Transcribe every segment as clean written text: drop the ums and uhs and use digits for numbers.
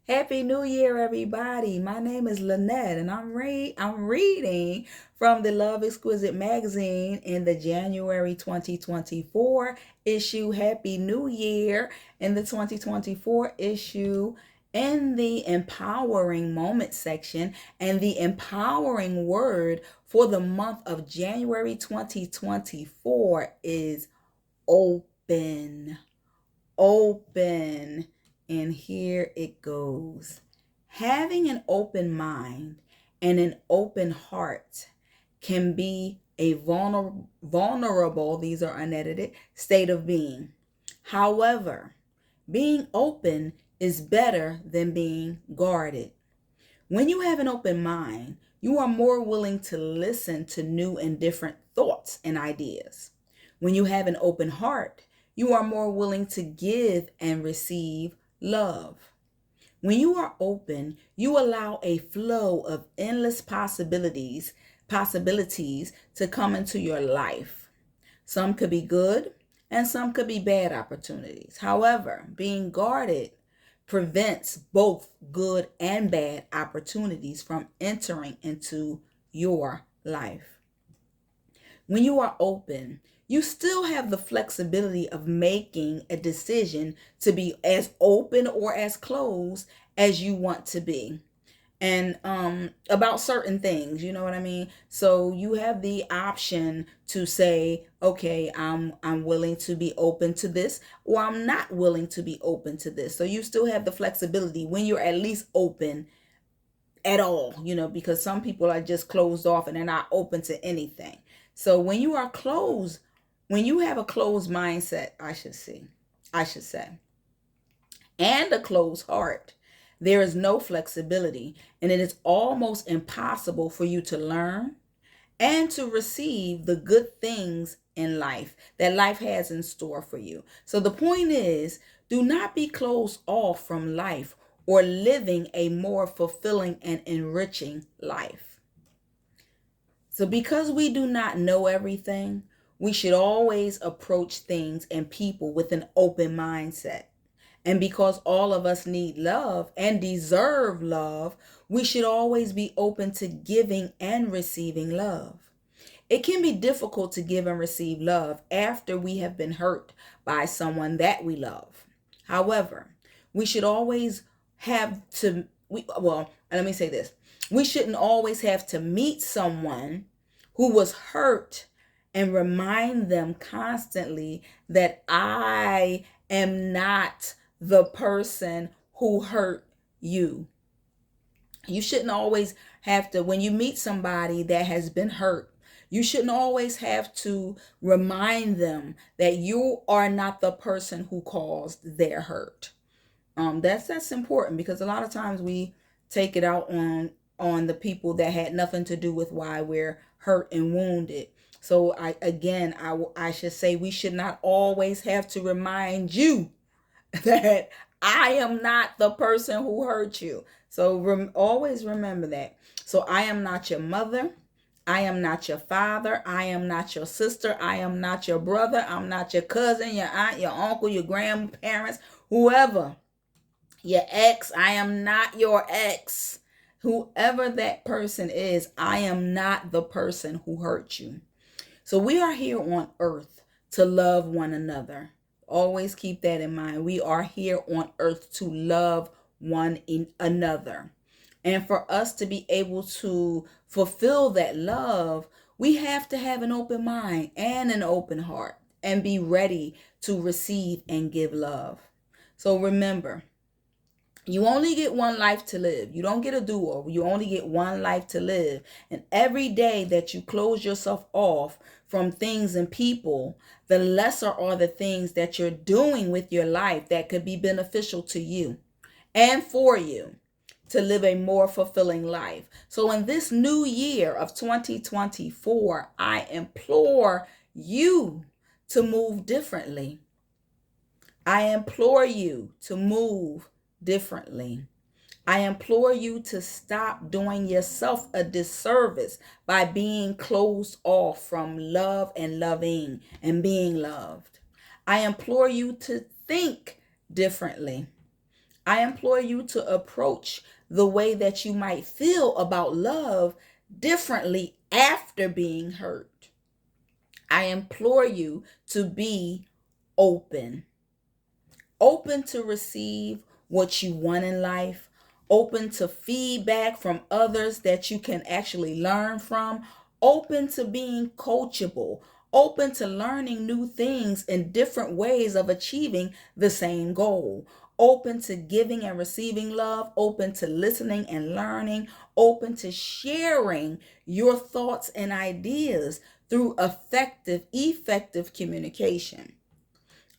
Happy New Year, everybody. My name is Lynette, and I'm reading from the Love Exquisite Magazine in the January 2024 issue. Happy New Year in the 2024 issue. In the empowering moment section, and the empowering word for the month of January 2024 is open. Open. And here it goes. Having an open mind and an open heart can be a vulnerable, these are unedited, state of being. However, being open is better than being guarded. When you have an open mind, you are more willing to listen to new and different thoughts and ideas. When you have an open heart, you are more willing to give and receive love. When you are open, you allow a flow of endless possibilities to come into your life. Some could be good and some could be bad opportunities. However, being guarded prevents both good and bad opportunities from entering into your life. When you are open, you still have the flexibility of making a decision to be as open or as closed as you want to be, and about certain things, you know what I mean? So you have the option to say, okay, I'm willing to be open to this, or I'm not willing to be open to this. So you still have the flexibility when you're at least open at all, because some people are just closed off and they're not open to anything. So when you are closed, when you have a closed mindset, I should say, and a closed heart, there is no flexibility, and it is almost impossible for you to learn and to receive the good things in life that life has in store for you. So the point is, do not be closed off from life or living a more fulfilling and enriching life. So because we do not know everything, we should always approach things and people with an open mindset. And because all of us need love and deserve love, we should always be open to giving and receiving love. It can be difficult to give and receive love after we have been hurt by someone that we love. However, we should always have to, let me say this. We shouldn't always have to meet someone who was hurt and remind them constantly that I am not the person who hurt you. You shouldn't always have to, when you meet somebody that has been hurt, you shouldn't always have to remind them that you are not the person who caused their hurt. That's important, because a lot of times we take it out on the people that had nothing to do with why we're hurt and wounded. So I should say, we should not always have to remind you that I am not the person who hurt you. So always remember that. So I am not your mother. I am not your father. I am not your sister. I am not your brother. I'm not your cousin, your aunt, your uncle, your grandparents, whoever. Your ex. I am not your ex. Whoever that person is, I am not the person who hurt you. So we are here on earth to love one another. Always keep that in mind. We are here on earth to love one another. And for us to be able to fulfill that love, we have to have an open mind and an open heart and be ready to receive and give love. So remember, you only get one life to live. You don't get a do-over. You only get one life to live. And every day that you close yourself off from things and people, the lesser are the things that you're doing with your life that could be beneficial to you and for you to live a more fulfilling life. So in this new year of 2024, I implore you to move differently. I implore you to move differently. I implore you to stop doing yourself a disservice by being closed off from love and loving and being loved. I implore you to think differently. I implore you to approach the way that you might feel about love differently after being hurt. I implore you to be open. Open to receive what you want in life, open to feedback from others that you can actually learn from, open to being coachable, open to learning new things and different ways of achieving the same goal, open to giving and receiving love, open to listening and learning, open to sharing your thoughts and ideas through effective communication,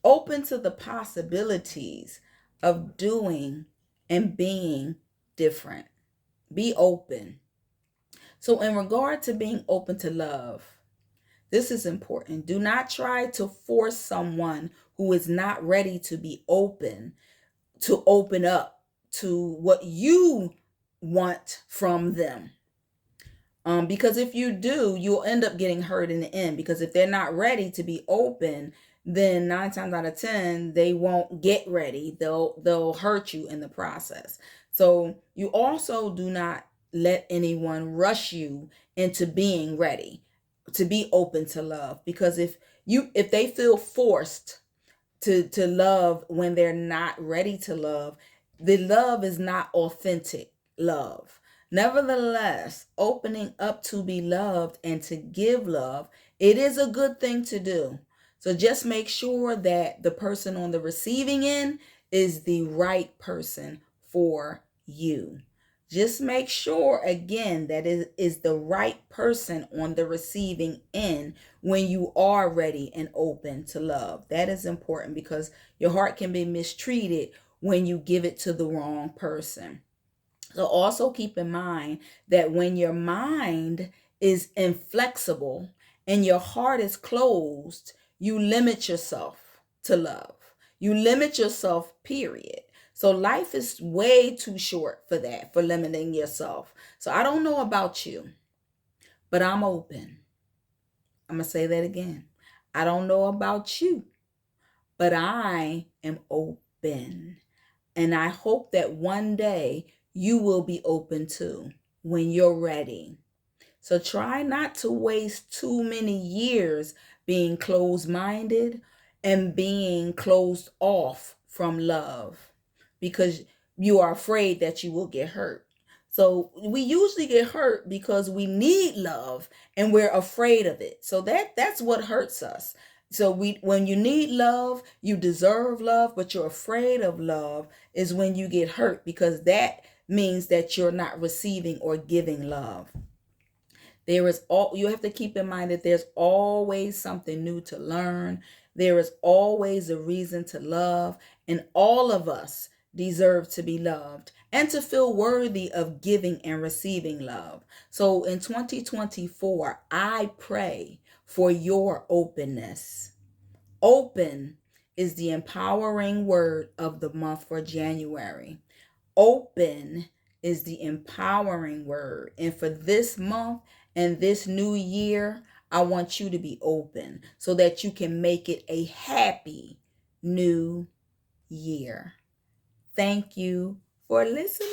open to the possibilities of doing and being different. Be open. So, in regard to being open to love, this is important. Do not try to force someone who is not ready to open up to what you want from them. Because if you do, you'll end up getting hurt in the end. Because if they're not ready to be open, then 9 times out of 10, they won't get ready. They'll hurt you in the process. So you also do not let anyone rush you into being ready to be open to love. Because if they feel forced to love when they're not ready to love, the love is not authentic love. Nevertheless, opening up to be loved and to give love, it is a good thing to do. So just make sure that the person on the receiving end is the right person for you. Just make sure again that it is the right person on the receiving end when you are ready and open to love. That is important because your heart can be mistreated when you give it to the wrong person. So also keep in mind that when your mind is inflexible and your heart is closed, you limit yourself to love. You limit yourself, period. So life is way too short for that, for limiting yourself. So I don't know about you, but I'm open. I'm going to say that again. I don't know about you, but I am open. And I hope that one day you will be open too when you're ready. So try not to waste too many years being closed-minded and being closed off from love because you are afraid that you will get hurt. So we usually get hurt because we need love and we're afraid of it. So that's what hurts us. So when you need love, you deserve love, but you're afraid of love is when you get hurt because that means that you're not receiving or giving love. You have to keep in mind that there's always something new to learn. There is always a reason to love, and all of us deserve to be loved and to feel worthy of giving and receiving love. So in 2024, I pray for your openness. Open is the empowering word of the month for January. Open is the empowering word. And for this month and this new year, I want you to be open so that you can make it a happy new year. Thank you for listening.